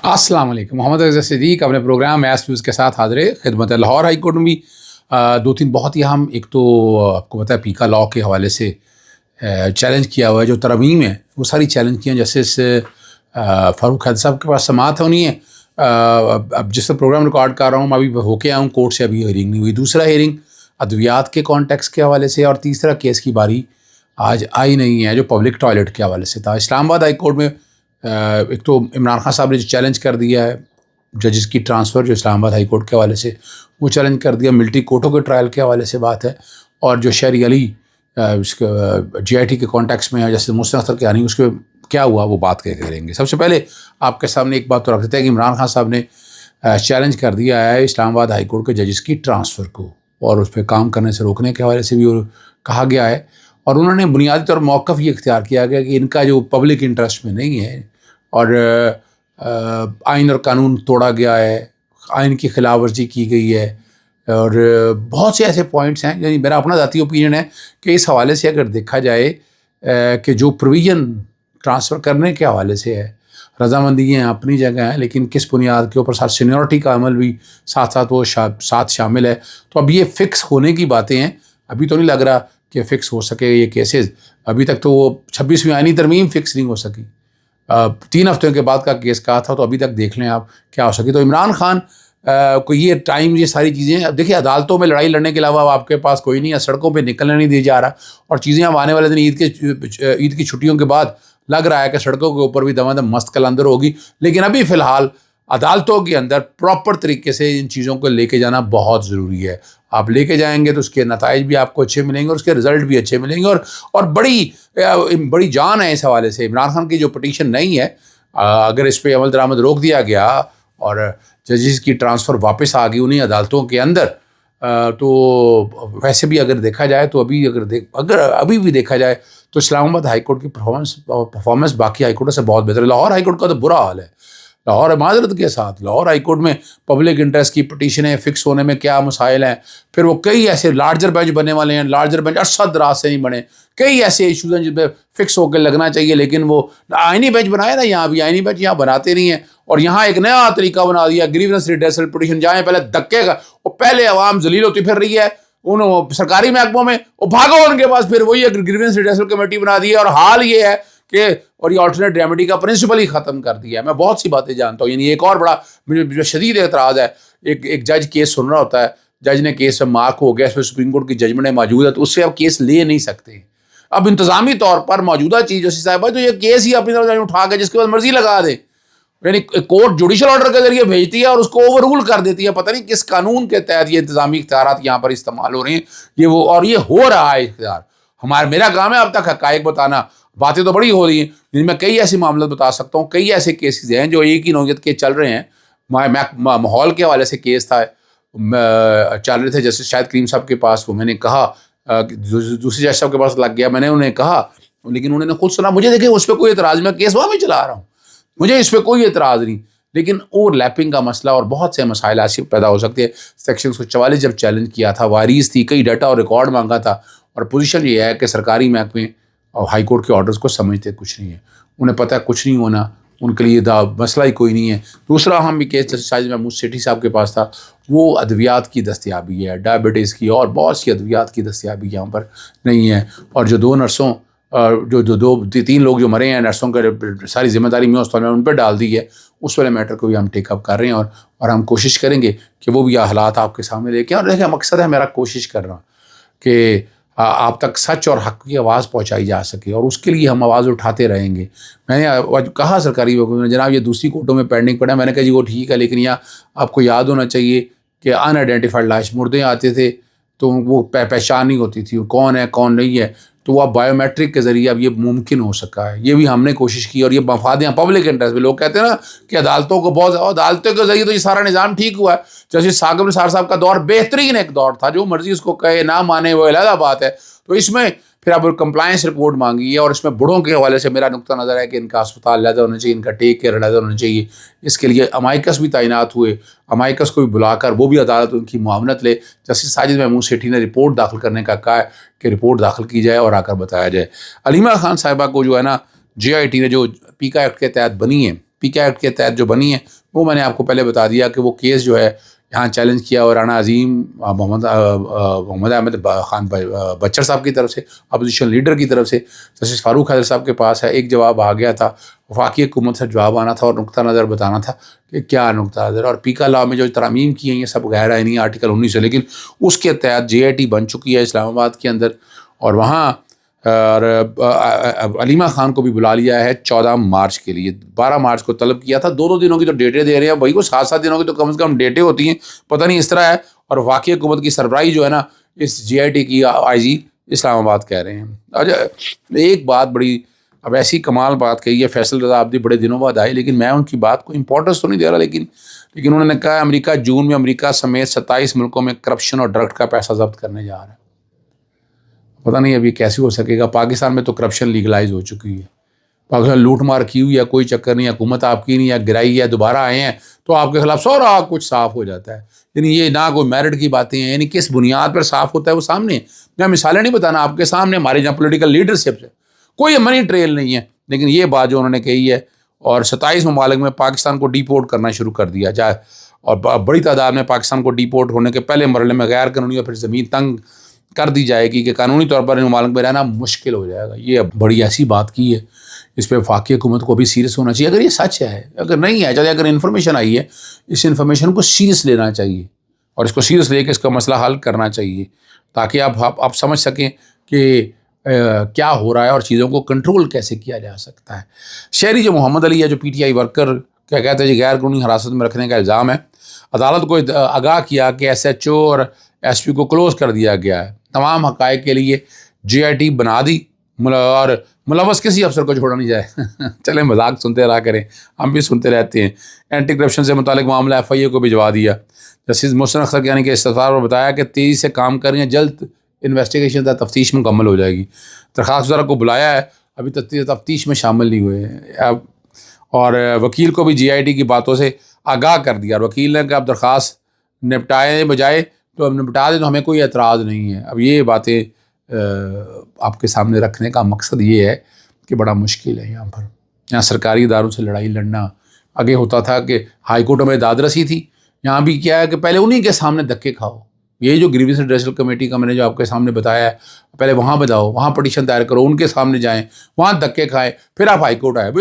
السلام علیکم. محمد اظہر صدیق اپنے پروگرام میس نیوز کے ساتھ حاضر خدمت ہے. لاہور ہائی کورٹ میں بھی دو تین بہت ہی اہم، ایک تو آپ کو پتہ ہے پیکا لاء کے حوالے سے چیلنج کیا ہوا ہے. جو ترامیم ہے وہ ساری چیلنج کی ہیں. جسٹس فاروق حیدر صاحب کے پاس سماعت ہونی ہے. اب جس طرح پروگرام ریکارڈ کر رہا ہوں میں ابھی ہو کے آیا ہوں کورٹ سے، ابھی ہیئرنگ نہیں ہوئی. دوسرا ہیئرنگ ادویات کے کانٹیکس کے حوالے سے، اور تیسرا کیس کی باری آج آئی نہیں ہے جو پبلک ٹوائلٹ کے حوالے سے تھا. اسلام آباد ہائی کورٹ میں ایک تو عمران خان صاحب نے جو چیلنج کر دیا ہے ججز کی ٹرانسفر، جو اسلام آباد ہائی کورٹ کے حوالے سے وہ چیلنج کر دیا. ملٹری کورٹوں کے ٹرائل کے حوالے سے بات ہے. اور جو شہری علی جی آئی ٹی کے کانٹیکس میں ہے، جیسے محسن اختر کے اس کے کیا ہوا وہ بات کریں گے. سب سے پہلے آپ کے سامنے ایک بات تو رکھ دیتے ہیں کہ عمران خان صاحب نے چیلنج کر دیا ہے اسلام آباد ہائی کورٹ کے ججز کی ٹرانسفر کو، اور اس پہ کام کرنے سے روکنے کے حوالے سے بھی کہا گیا ہے. اور انہوں نے بنیادی طور موقف یہ اختیار کیا گیا کہ ان کا جو پبلک انٹرسٹ میں نہیں ہے، اور آئین اور قانون توڑا گیا ہے، آئین کی خلاف ورزی کی گئی ہے، اور بہت سے ایسے پوائنٹس ہیں. یعنی میرا اپنا ذاتی اوپینین ہے کہ اس حوالے سے اگر دیکھا جائے کہ جو پروویژن ٹرانسفر کرنے کے حوالے سے ہے، رضامندیاں اپنی جگہ ہیں، لیکن کس بنیاد کے اوپر ساتھ سینیورٹی کا عمل بھی ساتھ ساتھ وہ ساتھ شامل ہے. تو اب یہ فکس ہونے کی باتیں ہیں. ابھی تو نہیں لگ رہا کہ فکس ہو سکے یہ کیسز. ابھی تک تو وہ 26ویں آئینی ترمیم فکس نہیں ہو سکی. 3 ہفتوں کے بعد کا کیس کہا تھا، تو ابھی تک دیکھ لیں آپ کیا ہو سکے. تو عمران خان کو یہ ٹائم، یہ ساری چیزیں، اب دیکھیں عدالتوں میں لڑائی لڑنے کے علاوہ اب آپ کے پاس کوئی نہیں ہے. سڑکوں پہ نکلنے نہیں دیا جا رہا، اور چیزیں اب آنے والے دن عید کی چھٹیوں کے بعد لگ رہا ہے کہ سڑکوں کے اوپر بھی دم مست کلندر ہوگی. لیکن ابھی فی الحال عدالتوں کے اندر پراپر طریقے سے ان چیزوں کو لے کے جانا بہت ضروری ہے. آپ لے کے جائیں گے تو اس کے نتائج بھی آپ کو اچھے ملیں گے، اور اس کے رزلٹ بھی اچھے ملیں گے. اور بڑی جان ہے اس حوالے سے. عمران خان کی جو پٹیشن نہیں ہے، اگر اس پہ عمل درآمد روک دیا گیا اور ججز کی ٹرانسفر واپس آ گئی انہیں عدالتوں کے اندر، تو ویسے بھی اگر دیکھا جائے تو اگر ابھی بھی دیکھا جائے تو اسلام آباد ہائی کورٹ کی پرفارمنس باقی ہائی کورٹوں سے بہت بہتر ہے. لاہور ہائی کورٹ کا تو برا حال ہے. لاہور معذرت کے ساتھ لاہور ہائی کورٹ میں پبلک انٹرسٹ کی پٹیشنیں فکس ہونے میں کیا مسائل ہیں. پھر وہ کئی ایسے لارجر بینچ بننے والے ہیں، لارجر بینچ ارشد دراز سے نہیں بنے. کئی ایسے ایشوز ہیں جن پہ فکس ہو کے لگنا چاہیے، لیکن وہ آئینی بینچ بنایا نا، یہاں بھی آئینی بینچ یہاں بناتے نہیں ہیں. اور یہاں ایک نیا طریقہ بنا دیا، گریونس ریڈریسل پٹیشن. جائیں پہلے دھکے کا، وہ پہلے عوام ذلیل ہوتی پھر رہی ہے ان سرکاری محکموں میں، وہ بھاگو ان کے پاس، پھر وہی ایک گریونس ریڈریسل کمیٹی بنا دی ہے. اور حال یہ ہے کہ اور یہ آلٹرنیٹ ریمیڈی کا پرنسپل ہی ختم کر دیا ہے. میں بہت سی باتیں جانتا ہوں. یعنی ایک اور بڑا مجھے شدید اعتراض ہے. ایک جج کیس سن رہا ہوتا ہے، جج نے کیس میں مارک ہو گیا، اس میں سپریم کورٹ کی ججمنٹ موجود ہے، تو اس سے آپ کیس لے نہیں سکتے. اب انتظامی طور پر موجودہ چیز جیسے صاحب تو یہ کیس ہی اپنی طرف اٹھا کے جس کے بعد مرضی لگا دے. یعنی کورٹ جوڈیشل آرڈر کے ذریعے بھیجتی ہے اور اس کو اوور رول کر دیتی ہے. پتہ نہیں کس قانون کے تحت یہ انتظامی اختیارات یہاں پر استعمال ہو رہے ہیں. یہ ہو رہا ہے اختیار. میرا کام ہے اب تک حقائق بتانا. باتیں تو بڑی ہو رہی ہیں، جن میں کئی ایسی معاملات بتا سکتا ہوں. کئی ایسے کیسز ہیں جو ایک ہی نوعیت کے چل رہے ہیں. ماحول کے حوالے سے کیس تھا، چل رہے تھے جیسے شاہد کریم صاحب کے پاس. وہ میں نے کہا دوسری جج صاحب کے پاس لگ گیا، میں نے انہیں کہا، لیکن انہوں نے خود سنا. مجھے دیکھیں اس پہ کوئی اعتراض نہیں، میں کیس وہاں بھی چلا رہا ہوں، مجھے اس پہ کوئی اعتراض نہیں. لیکن اوور لیپنگ کا مسئلہ اور بہت سے مسائل ایسے پیدا ہو سکتے ہیں. سیکشن 144 جب چیلنج کیا تھا، واریز تھی، کئی ڈیٹا اور ریکارڈ مانگا تھا. اور پوزیشن یہ ہے کہ سرکاری محکمے اور ہائی کورٹ کے آرڈرز کو سمجھتے کچھ نہیں ہے. انہیں پتہ ہے کچھ نہیں ہونا، ان کے لیے مسئلہ ہی کوئی نہیں ہے. دوسرا اہم بھی کیس جیسے ساجد محمود سیٹھی صاحب کے پاس تھا، وہ ادویات کی دستیابی ہے، ڈائبٹیز کی اور بہت سی ادویات کی دستیابی یہاں پر نہیں ہے. اور جو 2 نرسوں جو 3 لوگ جو مرے ہیں نرسوں کے، ساری ذمہ داری میں اس میں ان پہ ڈال دی ہے. اس والے میٹر کو بھی ہم ٹیک اپ کر رہے ہیں، اور ہم کوشش کریں گے کہ وہ بھی حالات آپ کے سامنے لے کے. اور دیکھیں مقصد ہے میرا کوشش کر رہا کہ آپ تک سچ اور حق کی آواز پہنچائی جا سکے، اور اس کے لیے ہم آواز اٹھاتے رہیں گے. میں نے کہا سرکاری حکومت جناب یہ دوسری کورٹوں میں پینڈنگ پڑا ہے. میں نے کہا جی وہ ٹھیک ہے، لیکن یہاں آپ کو یاد ہونا چاہیے کہ ان آئیڈینٹیفائڈ لاش مردے آتے تھے تو وہ پہچان نہیں ہوتی تھی کون ہے کون نہیں ہے. تو وہ اب بایو میٹرک کے ذریعے اب یہ ممکن ہو سکا ہے. یہ بھی ہم نے کوشش کی، اور یہ مفادیں پبلک انٹرسٹ میں. لوگ کہتے ہیں نا کہ عدالتوں کو بہت، عدالتوں کے ذریعے تو یہ سارا نظام ٹھیک ہوا ہے. جیسے ثاقب نثار صاحب کا دور بہترین ایک دور تھا، جو مرضی اس کو کہے نہ مانے وہ علیحدہ بات ہے. تو اس میں پھر اب کمپلائنس رپورٹ مانگی ہے، اور اس میں بڑھوں کے حوالے سے میرا نقطہ نظر ہے کہ ان کا اسپتال علیحدہ ہونا چاہیے، ان کا ٹیک کیئر علیحدہ ہونا چاہیے. اس کے لیے امائکس بھی تعینات ہوئے، امائکس کو بھی بلا کر وہ بھی عدالت ان کی معاونت لے. جسٹس ساجد محمود سیٹھی نے رپورٹ داخل کرنے کا کہا ہے کہ رپورٹ داخل کی جائے اور آ کر بتایا جائے. علیمہ خان صاحبہ کو جو ہے نا جے آئی ٹی نے جو پیکا ایکٹ کے تحت بنی ہے، PK ایکٹ کے تحت جو بنی ہے وہ میں نے آپ کو پہلے بتا دیا کہ وہ کیس جو ہے یہاں چیلنج کیا اور رانا عظیم محمد احمد خان بچر صاحب کی طرف سے اپوزیشن لیڈر کی طرف سے جسٹس فاروق حیدر صاحب کے پاس ہے ایک جواب آ گیا تھا، وفاقی حکومت سے جواب آنا تھا اور نقطہ نظر بتانا تھا کہ کیا نقطہ نظر، اور پیکا لاء میں جو ترامیم کی ہیں یہ سب غیر آئینی آرٹیکل 19 ہے، لیکن اس کے تحت JIT بن چکی ہے اسلام آباد کے اندر، اور وہاں علیمہ خان کو بھی بلا لیا ہے 14 مارچ کے لیے، 12 مارچ کو طلب کیا تھا، دو دنوں کی تو ڈیٹیں دے رہے ہیں بھائی، کو 7 دنوں کی تو کم از کم ڈیٹیں ہوتی ہیں، پتہ نہیں اس طرح ہے، اور واقعی حکومت کی سربراہی جو ہے نا اس JIT کی IG اسلام آباد کہہ رہے ہیں۔ اچھا ایک بات بڑی اب ایسی کمال بات کہی ہے، فیصل رضا عابدی بڑے دنوں بعد آئے، لیکن میں ان کی بات کو امپورٹنس تو نہیں دے رہا، لیکن انہوں نے کہا امریکہ جون میں امریکہ سمیت 27 ملکوں میں کرپشن اور ڈرگ کا پیسہ ضبط کرنے جا رہا ہے۔ پتہ نہیں ابھی کیسے ہو سکے گا، پاکستان میں تو کرپشن لیگلائز ہو چکی ہے، پاکستان لوٹ مار کی ہوئی ہے، کوئی چکر نہیں، حکومت آپ کی نہیں ہے، گرائی ہے، دوبارہ آئے ہیں تو آپ کے خلاف سارا کچھ صاف ہو جاتا ہے، یعنی یہ نہ کوئی میرٹ کی باتیں ہیں، یعنی کس بنیاد پر صاف ہوتا ہے وہ سامنے، میں مثالیں نہیں بتانا آپ کے سامنے، ہمارے جہاں پولیٹیکل لیڈرشپ سے کوئی منی ٹریل نہیں ہے، لیکن یہ بات جو انہوں نے کہی ہے، اور 27 ممالک میں پاکستان کو ڈیپورٹ کرنا شروع کر دیا جائے، اور بڑی تعداد میں پاکستان کو ڈیپورٹ ہونے کے پہلے مرحلے میں غیر قانونی اور پھر زمین تنگ کر دی جائے گی کہ قانونی طور پر ان ممالک میں رہنا مشکل ہو جائے گا۔ یہ بڑی ایسی بات کی ہے، اس پہ وفاقی حکومت کو بھی سیریس ہونا چاہیے، اگر یہ سچ ہے، اگر نہیں ہے، چلے اگر انفارمیشن آئی ہے، اس انفارمیشن کو سیریس لینا چاہیے اور اس کو سیریس لے کے اس کا مسئلہ حل کرنا چاہیے، تاکہ آپ سمجھ سکیں کہ کیا ہو رہا ہے اور چیزوں کو کنٹرول کیسے کیا جا سکتا ہے۔ شہری جو محمد علی ہے، جو PTI ورکر کیا کہتے ہیں جی غیر قانونی حراست میں رکھنے کا الزام ہے، عدالت کو آگاہ کیا کہ SHO اور SP کو کلوز کر دیا گیا ہے، تمام حقائق کے لیے JIT بنا دی اور ملوث کسی افسر کو چھوڑا نہیں جائے۔ چلیں مذاق سنتے رہا کریں، ہم بھی سنتے رہتے ہیں۔ اینٹی کرپشن سے متعلق معاملہ FIA کو بھجوا دیا، جسٹس محسن اختر یعنی کہ استفسار پر بتایا کہ تیزی سے کام کر رہی ہیں، جلد انویسٹیگیشن تفتیش مکمل ہو جائے گی۔ درخواست گزارہ کو بلایا ہے، ابھی تفتیش میں شامل نہیں ہوئے ہیں، اور وکیل کو بھی JIT کی باتوں سے آگاہ کر دیا، اور وکیل نے کہ اب درخواست نپٹائے بجائے تو اب نپٹا دیں تو ہمیں کوئی اعتراض نہیں ہے۔ اب یہ باتیں آپ کے سامنے رکھنے کا مقصد یہ ہے کہ بڑا مشکل ہے یہاں سرکاری اداروں سے لڑائی لڑنا۔ آگے ہوتا تھا کہ ہائی کورٹوں میں داد رسی تھی، یہاں بھی کیا ہے کہ پہلے انہی کے سامنے دھکے کھاؤ، یہ جو گریوینس ریڈریسل کمیٹی کا میں نے جو آپ کے سامنے بتایا ہے، پہلے وہاں بتاؤ، وہاں پٹیشن دائر کرو، ان کے سامنے جائیں، وہاں دھکے کھائیں، پھر آپ ہائی کورٹ آئے۔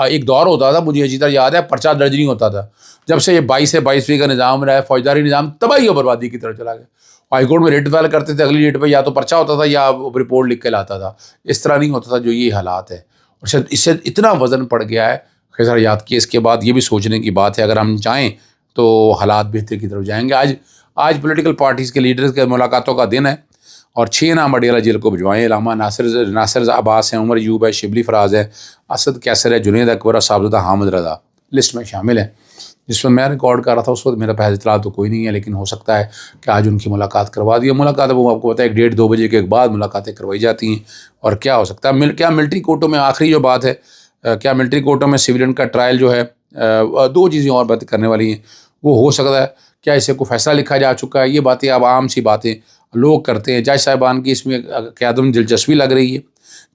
ایک دور ہوتا تھا، مجھے اچھی طرح یاد ہے، پرچہ درج نہیں ہوتا تھا، جب سے یہ 22 سے 22ویں کا نظام رہا ہے، فوجداری نظام تباہی اور بربادی کی طرف چلا گیا۔ ہائی کورٹ میں ریٹ فائل کرتے تھے، اگلی ڈیٹ پہ یا تو پرچہ ہوتا تھا یا رپورٹ لکھ کے لاتا تھا، اس طرح نہیں ہوتا تھا جو یہ حالات ہے، اور شاید اس سے اتنا وزن پڑ گیا ہے۔ خیر یاد کیس کے بعد یہ بھی سوچنے کی بات ہے، اگر ہم چاہیں تو حالات بہتر کی طرف جائیں گے۔ آج پولیٹیکل پارٹیز کے لیڈرز کے ملاقاتوں کا دن ہے، اور 6 نام اڈیالہ جیل کو بھجوائے، علامہ ناصر عباس ہیں، عمر ایوب ہے، شبلی فراز ہے، اسد کیسر ہے، جنید اکبر اور صاحبزادہ حامد رضا لسٹ میں شامل ہیں۔ جس میں ریکارڈ کر رہا تھا اس وقت میرا پہلے اطلاع تو کوئی نہیں ہے، لیکن ہو سکتا ہے کہ آج ان کی ملاقات کروا دی۔ ملاقات وہ آپ کو پتا ہے 1:30-2 بجے کے بعد ملاقاتیں کروائی جاتی ہیں، اور کیا ہو سکتا ہے، کیا ملٹری کورٹوں میں آخری جو بات ہے، کیا ملٹری کورٹوں میں سویلین کا ٹرائل جو ہے، 2 چیزیں اور باتیں کرنے والی ہیں، وہ ہو سکتا ہے کیا اسے کوئی فیصلہ لکھا جا چکا ہے، یہ باتیں اب عام سی باتیں لوگ کرتے ہیں، جج صاحبان کی اس میں قیادت دلچسپی لگ رہی ہے،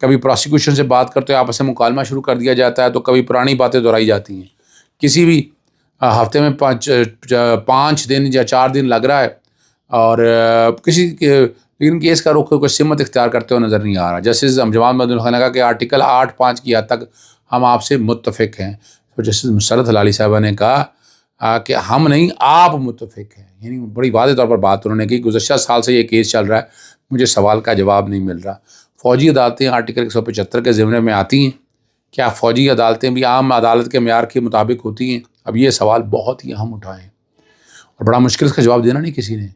کبھی پروسیکیوشن سے بات کرتے ہیں، آپس میں مکالمہ شروع کر دیا جاتا ہے، تو کبھی پرانی باتیں دہرائی جاتی ہیں، کسی بھی ہفتے میں 5 دن یا 4 دن لگ رہا ہے، اور لیکن کیس کا رخ کوئی سمت اختیار کرتے ہوئے نظر نہیں آ رہا۔ جسٹس جماعت مدن الخان نے کہا کہ آرٹیکل 8(5) کی حد تک ہم آپ سے متفق ہیں، تو جسٹس مسرت ہلالی صاحبہ نے کہا کہ ہم نہیں، آپ متفق ہیں، یعنی بڑی واضح طور پر بات انہوں نے کی۔ گزشتہ سال سے یہ کیس چل رہا ہے، مجھے سوال کا جواب نہیں مل رہا۔ فوجی عدالتیں آرٹیکل 175 کے ضمن میں آتی ہیں، کیا فوجی عدالتیں بھی عام عدالت کے معیار کے مطابق ہوتی ہیں؟ اب یہ سوال بہت ہی اہم اٹھائے ہیں، اور بڑا مشکل اس کا جواب دینا نہیں کسی نے،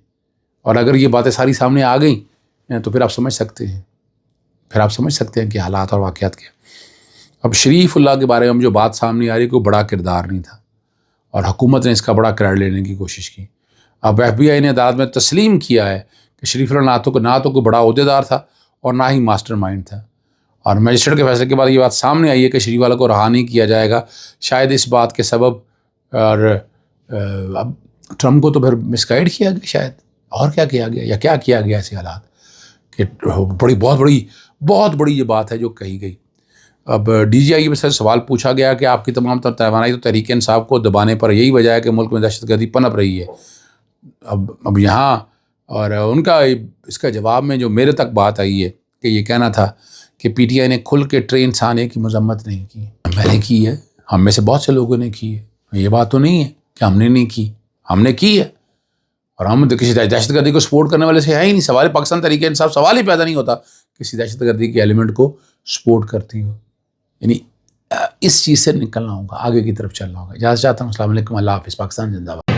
اور اگر یہ باتیں ساری سامنے آ گئیں تو پھر آپ سمجھ سکتے ہیں کہ حالات اور واقعات کیا۔ اب شریف اللہ کے بارے میں جو بات سامنے آ رہی ہے، کوئی بڑا کردار نہیں تھا، اور حکومت نے اس کا بڑا کریڈٹ لینے کی کوشش کی۔ اب FBI نے عدالت میں تسلیم کیا ہے کہ شریف اللہ نہ تو کوئی بڑا عہدیدار تھا اور نہ ہی ماسٹر مائنڈ تھا، اور میجسٹریٹ کے فیصلے کے بعد یہ بات سامنے آئی ہے کہ شریف اللہ کو رہا نہیں کیا جائے گا، شاید اس بات کے سبب، اور اب ٹرمپ کو تو پھر مس گائیڈ کیا گیا شاید، اور کیا کیا گیا یا کیا کیا گیا ایسے حالات کہ بہت بڑی یہ بات ہے جو کہی گئی۔ اب ڈی جی آئی سے سوال پوچھا گیا کہ آپ کی تمام تر توانائی تو تحریک انصاف کو دبانے پر یہی وجہ ہے کہ ملک میں دہشت گردی پنپ رہی ہے. اب یہاں اور ان کا اس کا جواب میں جو میرے تک بات آئی ہے کہ یہ کہنا تھا کہ پی ٹی آئی نے کھل کے ٹرین سانے کی مذمت نہیں کی. میں نے کی ہے, ہم میں سے بہت سے لوگوں نے کی ہے. یہ بات تو نہیں ہے کہ ہم نے نہیں کی, ہم نے کی ہے. اور ہم کسی دہشت گردی کو سپورٹ کرنے والے سے ہے ہی نہیں. سوال پاکستان تحریک انصاف سوال ہی پیدا نہیں ہوتا کسی دہشت گردی کے ایلیمنٹ کو سپورٹ کرتی ہو. یعنی اس چیز سے نکلنا ہوگا, آگے کی طرف چلنا ہوگا. اجازت چاہتا ہوں. السلام علیکم, اللہ حافظ. پاکستان زندہ باد.